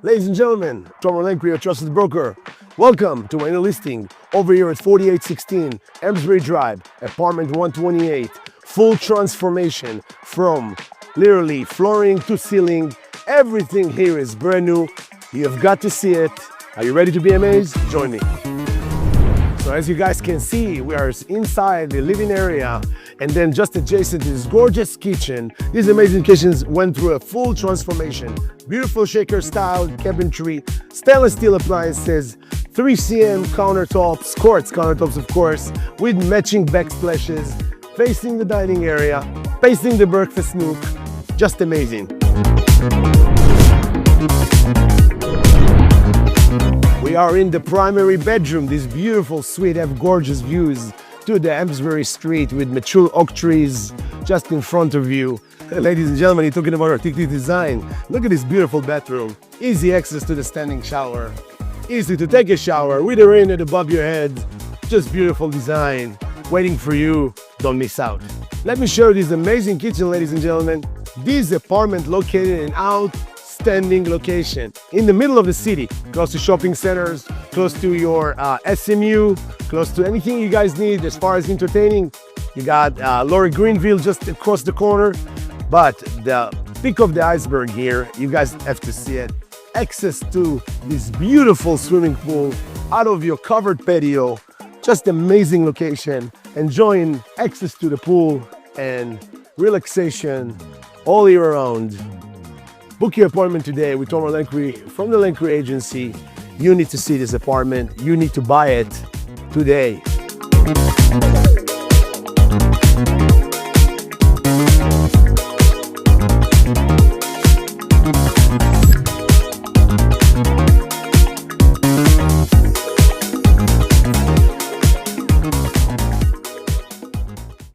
Ladies and gentlemen, Lankri, your trusted broker. Welcome to my new listing over here at 4816 Amesbury Drive, apartment 128. Full transformation from literally flooring to ceiling. Everything here is brand new. You've got to see it. Are you ready to be amazed? Join me. So as you guys can see, we are inside the living area, and then just adjacent to this gorgeous kitchen. These amazing kitchens went through a full transformation. Beautiful shaker style cabinetry, stainless steel appliances, 3 cm countertops, quartz countertops of course, with matching backsplashes, facing the dining area, facing the breakfast nook. Just amazing. We are in the primary bedroom. This beautiful suite have gorgeous views to the Amesbury Street with mature oak trees just in front of you. Ladies and gentlemen, you're talking about artistic design. Look at this beautiful bathroom. Easy access to the standing shower. Easy to take a shower with a rain above your head. Just beautiful design waiting for you. Don't miss out. Let me show you this amazing kitchen, ladies and gentlemen. This apartment located in outstanding location in the middle of the city, close to shopping centers, close to your SMU, close to anything you guys need as far as entertaining. You got Greenville just across the corner. But the peak of the iceberg here, you guys have to see it. Access to this beautiful swimming pool out of your covered patio. Just amazing location. Enjoying access to the pool and relaxation all year round. Book your appointment today with Lankri from the Lankri agency. You need to see this apartment. You need to buy it today.